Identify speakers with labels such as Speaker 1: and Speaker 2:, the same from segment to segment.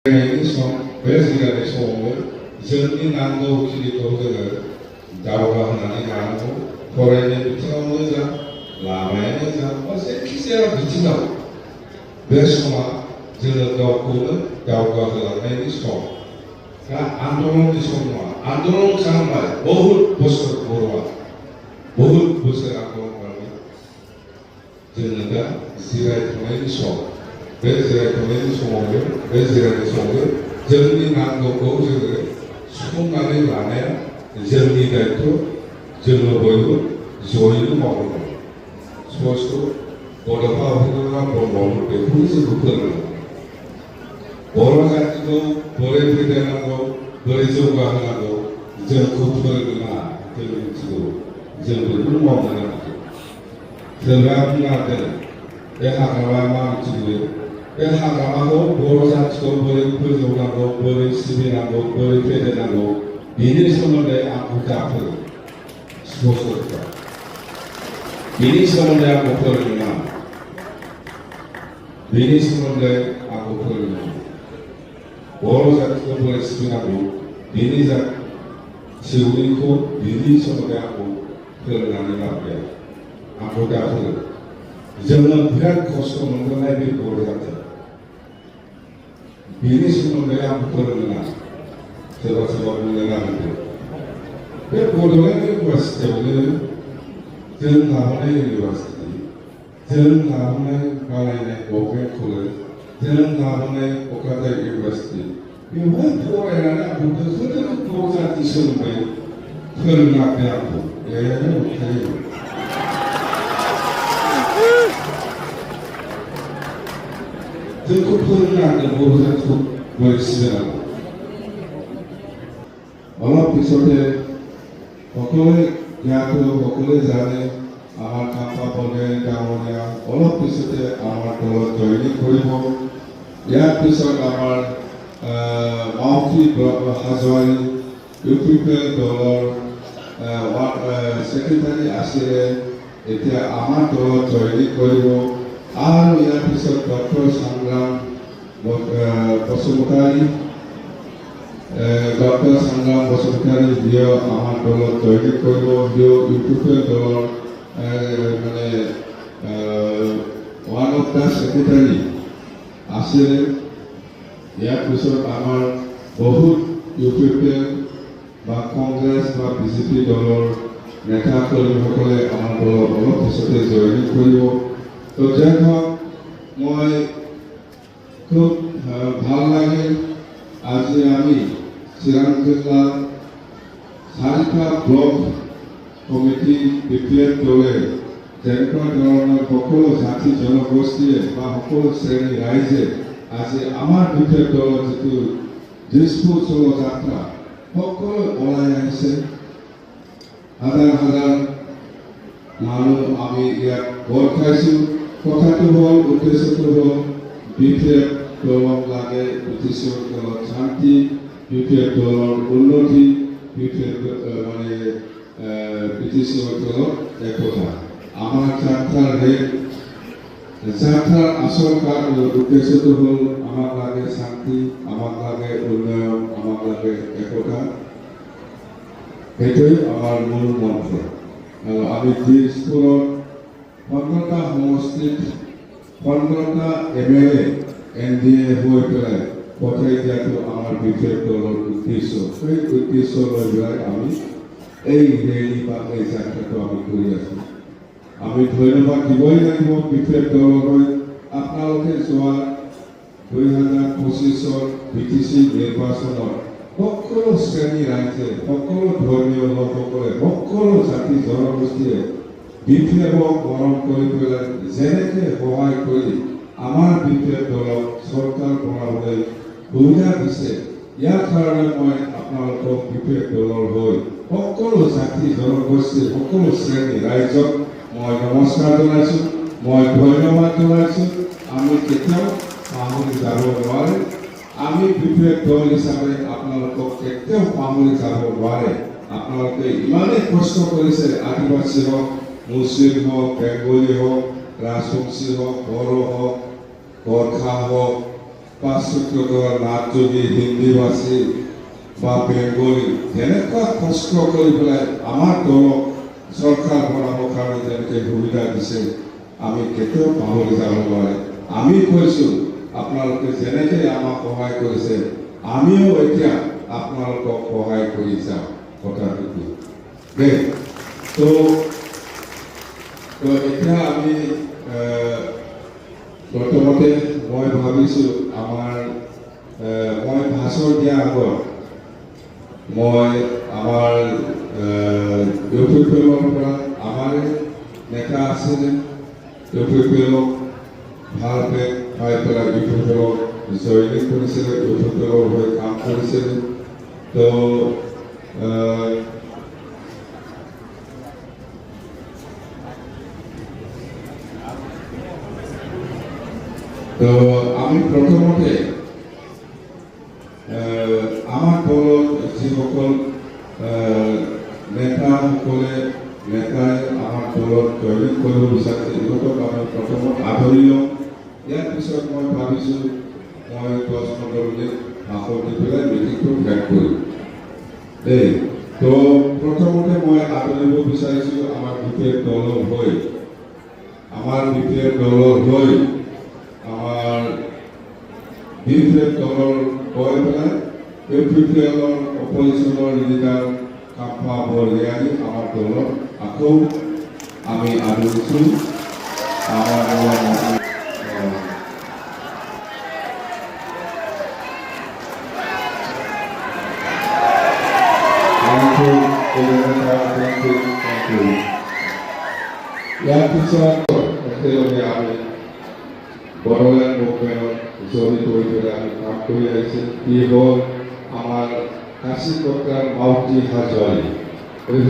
Speaker 1: बे जिल्लानि समावनो जोंनि नांगौखिनिखौ जोङो दावगाहोनानै लानांगौ। फरायनाय बिथिङावनो जा, लामायानो जा, बा जायखिजाया बिथिङाव बे समा जोङो गावखौनो दावगाहोलांनायनि सम। दा आन्दलननि सम नङा। आन्दलन खालामबाय बहुद बोसोर बर'आ, बहुद बोसोर आन्दलन खालामबाय। जोङो दा जिरायथ'नायनि सम। बे जिरायथ'नायनि समावनो, बे जिरायनाय समावनो जोंनि नांगौखौ जोङो सुफुंनानै लानाया जोंनि दायित्व। जोङो बयबो जयैनो मावनांगौ। स्पष्ट बड'फा उपेन्द्रनाथ ब्रह्म बेखौनो जोंखौ फोरोंनांगौ। बर' जातिखौ बोरै फेदेरनांगौ, बोरै जौगाहोनांगौ जोंखौ फोरोङा, जों मिथिगौ। जों बेखौनो मावनो नांगौ। सोरबा बुंनांगोन बे हाग्रामाया मा मिथिगौ? बे हाग्रामाखौ बर' जातिखौ बोरै फोजौनांगौ, बोरै सिबिनांगौ, बोरै फेदेरनांगौ बेनि सोमोन्दै आंखौ दाफोरो। स्पष्ट बेनि सोमोन्दै आंखौ फोरोंना, बेनि सोमोन्दै आंखौ फोरोंना। बर' जातिखौ बोरै सिबिनांगौ बेनि सिबिनायखौ बेनि सोमोन्दै आंखौ फोरोंनानै लाबोया। आंखौ दाफोरो। जोङो बिराद खस्थ' मोनबोनाय बे बर' जाति। बेनि सोमोन्दै आंखौ फोरोङा। सोरबा सोरबा बुंनो नागिरदों बे बड'लेण्ड इउनिभारसिटियावनो जों लाबोनाय इउनिभारसिटि, जों लाबोनाय बानायनाय गभर्नमेन्ट कलेज, जों लाबोनाय क'क्राझार इउनिभारसिटि, बेवहाय फरायनानै आंखौ दोखो बर' जाति सोलोंबाय फोरोङाखै आंखौ। जोंखौ फोरोंनांगोन बर' जातिखौ बोरै सिबिनांगौ। অলপ পিছতে সকলোৱে জ্ঞাত, সকলোৱে জানে আমাৰ কামপা বৰগোহাঞি ডাঙৰীয়া অলপ পিছতে আমাৰ দলত জইনিং কৰিব। ইয়াৰ পিছত আমাৰ মাউথি হাজোৱাৰী ইউপিপিএল দলৰ ছেক্ৰেটাৰী আছিলে, এতিয়া আমাৰ দলত জইনিং কৰিব। আৰু ইয়াৰ পিছত ডক্টৰ সংগ্ৰাম বসুমতাৰী, ডক্টৰ সংগ্ৰাম বসুমতাৰী যিয়ে আমাৰ দলত জইনিং কৰিব। যিয়ে ইউপিপিএল দলৰ মানে ওৱান অফ দ্য ছেক্ৰেটাৰী আছিলে। ইয়াৰ পিছত আমাৰ বহুত ইউপিপিএল বা কংগ্ৰেছ বা বিজেপি দলৰ নেতা কৰ্মীসকলে আমাৰ দলত অলপ পিছতে জইনিং কৰিব। তো যাই হওক, মই খুব ভাল লাগিল আজি আমি চিৰাং জিলা 4টা ব্লক কমিটি বিপ্লৱ দলে যেনেকুৱা ধৰণৰ সকলো জাতি জনগোষ্ঠীয়ে বা সকলো শ্ৰেণী ৰাইজে আজি আমাৰ বিপ্লৱ দলৰ যিটো দিছপুৰ চলো যাত্ৰা সকলো ওলাই আহিছে। হাজাৰ হাজাৰ মানুহ আমি ইয়াত গোট খাইছোঁ। কথাটো হ'ল, উদ্দেশ্যটো হ'ল বিপ্লৱ দলক লাগে ব্ৰিটিছৰ দলত শান্তি, বিপ্লৱ দলৰ উন্নতি, বিপ্লৱ মানে ব্ৰিটিছৰ দলত একতা। আমাৰ যাত্ৰাৰ আচল উদ্দেশ্যটো হ'ল আমাক লাগে শান্তি, আমাক লাগে উন্নয়ন, আমাক লাগে একতা। সেইটোৱে আমাৰ মূল মন্ত্ৰ। আৰু আমি দিছপুৰত 15টা সমষ্টিত 15টা MLA NDA হৈ পেলাই পঠাই দিয়াটো আমাৰ বিপ্লৱ দলৰ উদ্দেশ্য। সেই উদ্দেশ্য লৈ পেলাই আমি এই ৰেলী বা এই যাত্ৰাটো আমি কৰি আছোঁ। আমি ধন্যবাদ দিবই লাগিব বিপ্লৱ দললৈ। আপোনালোকে যোৱা 2025 BTC নিৰ্বাচনত সকলো শ্ৰেণী ৰাইজে, সকলো ধৰ্মীয় লোকসকলে, সকলো জাতি জনগোষ্ঠীয়ে বিপ্লৱক মৰম কৰি পেলাই যেনেকৈ সহায় কৰি আমাৰ বিপ্লৱ দলক চৰকাৰ বনাবলৈ সুবিধা দিছে, ইয়াৰ কাৰণে মই আপোনালোকক বিপ্লৱ দলৰ হৈ সকলো জাতি জনগোষ্ঠীৰ সকলো শ্ৰেণী ৰাইজক মই নমস্কাৰ জনাইছোঁ, মই ধন্যবাদ জনাইছোঁ। আমি কেতিয়াও পাহৰি যাব নোৱাৰে। আমি বিপ্লৱ দল হিচাপে আপোনালোকক কেতিয়াও পাহৰি যাব নোৱাৰে। আপোনালোকে ইমানেই কষ্ট কৰিছে, আদিবাসী হওক, মুছলিম হওক, বেংগলী হওক, ৰাজবংশী হওক, বড়ো হওক, গোৰ্খা হওক, পাঁচসূত্ৰ নাট যদি হিন্দীভাষী বা বেংগলী যেনেকুৱা কষ্ট কৰি পেলাই আমাৰ দলক চৰকাৰ বনাবৰ কাৰণে যেনেকৈ সুবিধা দিছে আমি কেতিয়াও পাহৰি যাব নোৱাৰে। আমি কৈছোঁ আপোনালোকে যেনেকৈ আমাক সহায় কৰিছে আমিও এতিয়া আপোনালোকক সহায় কৰি যাওঁ কথাটো দেই। তো এতিয়া আমি প্ৰথমতে মই ভাবিছোঁ মই ভাষণ দিয়াৰ আগত মই আমাৰ ইউপিপিএলৰ পৰা আমাৰ নেতা আছিলে ইউপিপিএলক ভালকৈ পাই পেলাই ইউপিপিএলক জইনিং কৰিছিলে, ইউপিপিএলৰ হৈ কাম কৰিছিলে। তো আমি প্ৰথমতে আমাৰ দলত যিসকল নেতাই আমাৰ দলত জইনিং কৰিব বিচাৰিছে ইহঁতক আমি প্ৰথমত আদৰি লওঁ। ইয়াৰ পিছত মই ভাবিছোঁ মই 10-15 মিনিট ভাষণ দি পেলাই মিটিংটো শেষ কৰিম দেই। তো প্ৰথমতে মই আদৰিব বিচাৰিছোঁ আমাৰ বিপিএফ দলৰ হৈ আমাৰ বিপিএফ দলৰ কৈ পেলাই ইউপিপিএলৰ অপজিশ্যনৰ লিডাৰ কাম্পা বৰগোহাঞি আমাৰ দলত আকৌ আমি আদৰিছোঁ। আমাৰ ইয়াৰ পিছত একেলগে আমি বড়োলেণ্ড মুভমেণ্টত জড়িত হৈ পেলাই আমি কাম কৰি আহিছোঁ। ই হ'ল আমাৰ কাশীকট্ৰাৰ মাউতি হাজৰি আমি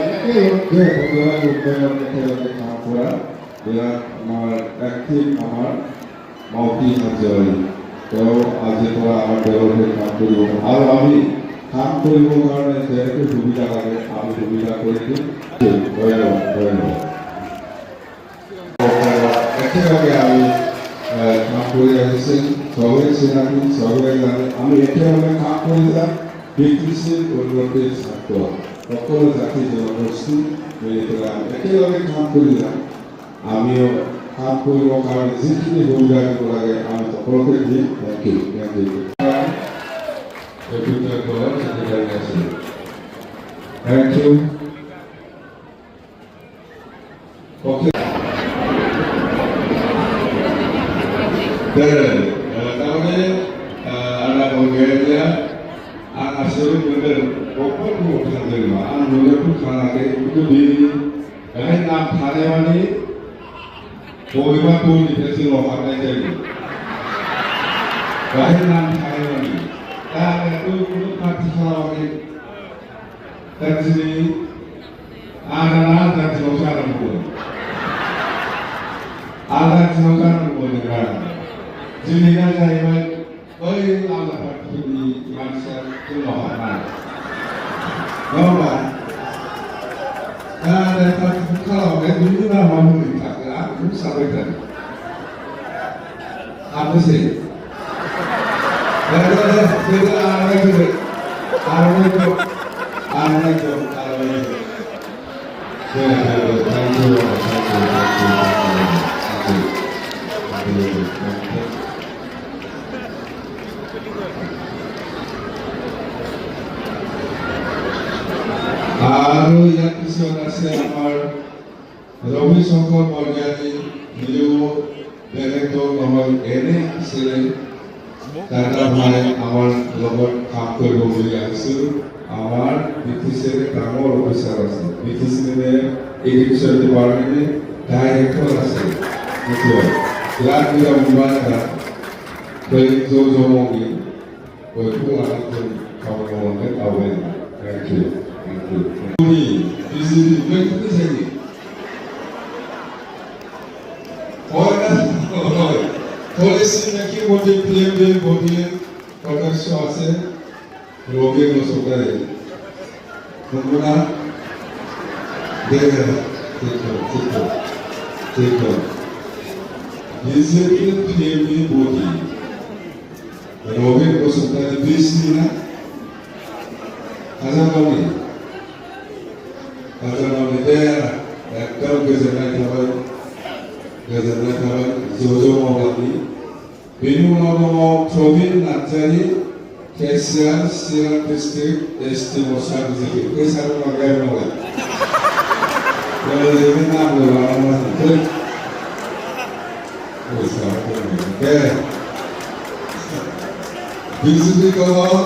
Speaker 1: একেলগে বড়োলেণ্ড মুভমেণ্টত একেলগে কাম কৰা ইয়াত আমাৰ এক্টিভ আমাৰ মাউতি হাজৰি। তেওঁ আজিৰ পৰা আমাৰ দলৰ কাম কৰিব আৰু আমি কাম কৰিবৰ কাৰণে যেনেকৈ সুবিধা লাগে আমি সুবিধা কৰি দিম। একেলগে আমি কাম কৰি আহিছোঁ, চবেই চিনাকি চবেই জানে। আমি একেলগে কাম কৰি যাম বিকৃতিৰ উন্নতিৰ ছাত্ৰ সকলো জাতি জনগোষ্ঠী মিলি পেলাই আমি একেলগে কাম কৰি যাম। আমিও কাম কৰিবৰ কাৰণে যিখিনি সুবিধা দিব লাগে আমি সকলোকে দিম। Thank you. Thank you. Okay. Tahunnya ada Bulgaria, anak seru bener, pokok bukan terima, anak bener pun karena itu di, nak thane wani, boleh pun di sini lokal jadi, nak thane wani, itu pasti kalau terjadi anak-anak dan seorang pun anak seorang pun negara jadinya saya boleh anak berdiri manusia kelompok mana dan kalau itu nama kita aku sampai tadi apa sih kita anak itu আৰু ইয়াৰ পিছত আছে আমাৰ ৰবি শংকৰ বৰগোহাঞি নিজেও বেলেগ দল নহয় এনে আছিলে দাদা ভাই আমাৰ লগত কাম কৰিব বুলি আহিছিল। আমার বিটিসির ডাঙর অফিসার আছে, বিটিসির এডুকেশন ডিপার্টমেন্টে ডাইরেক্টর আছে, লাখ বিঘা মুম্বাই জমি বইকু আনন্দ খাওয়া খাওয়াতে পাবে না। থ্যাংক ইউ থ্যাংক ইউ তুমি বিজিবি বইকু সেনি হয় পলিসি নাকি বডি পিএমডি বডি সদস্য আছে रोगे नो सोकर है, तुमको ना देख BJP PMP body. Robin Bosutani Bisnina. Azamami there. Kau Gazanakawan, Zozo Mawati, Binu Nomo, Provin Natari, Kesian, Sierra District, Estimosa, Kesar Maganoa. There is even now the one there. Visiting all.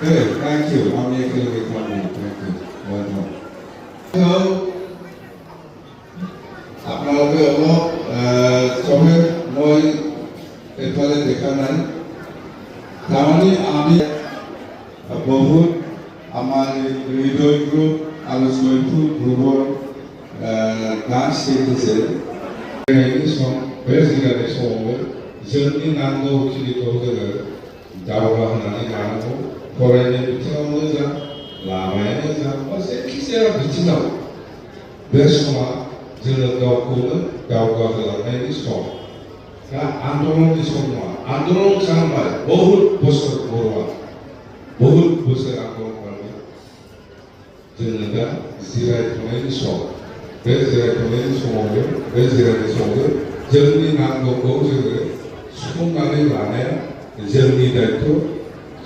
Speaker 1: Hey, thank you. I'm making it for me. Thank you. One more. Hello. আপনাদের সবে মই এফালে দেখা নাই তামানে আমি বহুত আমার হৃদয় গ্রুপ আলোচনা গ্রুপর ডান্স শিখেছে बे जिल्लानि समावबो जोंनि नांगौखिनिखौ जोङो दावगाहोनानै लानांगौ फरायनाय बिथिङावनो जा लामायानो जा बा जायखिजाया बिथिङाव बे समा जोङो गावखौनो दावगाहोलांनायनि सम दा आन्दलननि सम नङा आन्दलन खालामबाय बहुद बोसोर बर'आ बहुद बोसोर आन्दलन खालामबाय जोङो दा जिरायथ'नायनि सम बे जिरायथ'नायनि समावबो बे जिरायनाय समावबो जोंनि नांगौखौ जोङो सुफुंनानै लानाया जोंनि दायित्व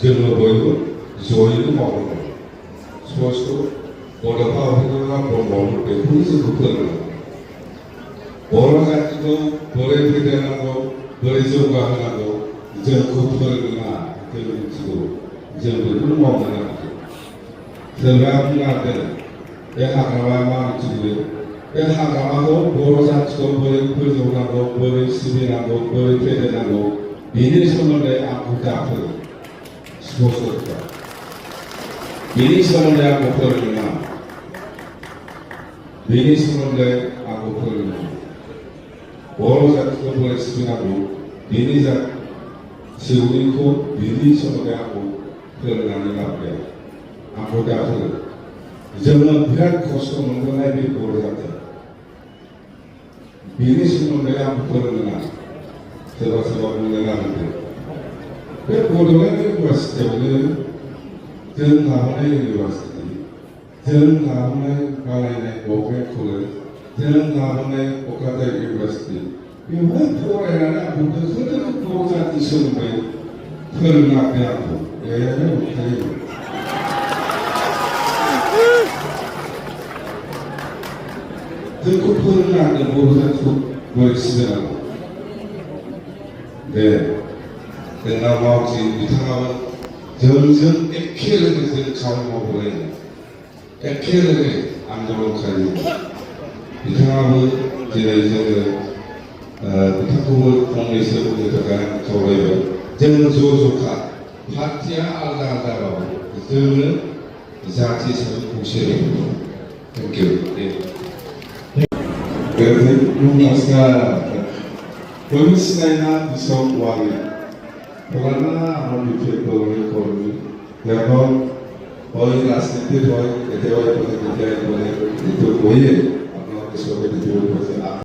Speaker 1: जोङो बयबो जयैनो मावनांगौ स्पष्ट बड'फा उपेन्द्रनाथ ब्रह्म बेखौनो जोंखौ फोरोंनांगौ बर' जातिखौ बोरै फेदेरनांगौ बोरै जौगाहोनांगौ जोंखौ फोरोङा जों मिथिगौ जों बेखौनो मावनो नांगौ सोरबा बुंनांगोन बे हाग्रामाया मा मिथिगौ बे हाग्रामाखौ बर' जातिखौ बोरै फोजौनांगौ बोरै सिबिनांगौ बोरै फेदेरनांगौ बेनि सोमोन्दै आंखौ दाफोरो स्पष्ट बेनि सोमोन्दै आंखौ फोरोङा बेनि सोमोन्दै आंखौ फोरोङा बर' जातिखौ बोरै सिबिनांगौ बेनि जिउनिखौ बेनि सोमोन्दै आंखौ फोरोंनानै लाबोया आंखौ दाफोरो जोङो बिराद खस्थ' मोनबोनाय बे बर' जाति बेनि सोमोन्दै आंखौ फोरोङा सोरबा सोरबा बुंनो नागिरदों बे बड'लेण्ड इउनिभारसिटियावनो जों लाबोनाय इउनिभारसिटि जों लाबोनाय बानायनाय गभर्नमेन्ट कलेज जों लाबोनाय क'क्राझार इउनिभारसिटि बेवहाय फरायनानै आंखौ दोखो दोखो बर' जाति सोलोंबाय फोरोङाखै आंखौ बेहायनो होबथायो जोंखौ फोरोंनांगोन बर' जातिखौ बोरै सिबिनांगौ दे जोंना मावथि बिथाङाबो जोंजों एखे लोगोजों खामानि मावबोलायो एखे लोगो आन्दलन खालामो बिथाङाबो दिनै जोङो बिथांखौबो फंनैसो बुंनो थाखाय आं खावलायबाय जों ज' ज'खा पार्टिया आलादा आलादाबाबो जोङो जाति हिसाबै खौसे थेंक इउ नमस्कार बयबो सिनायना बिसम वारि फलाना আমার বিফে কর্মী কর্মী এখন ওই রাজনীতির হয় এতে হয় বলে এতে হয় বলে কিন্তু বইয়ে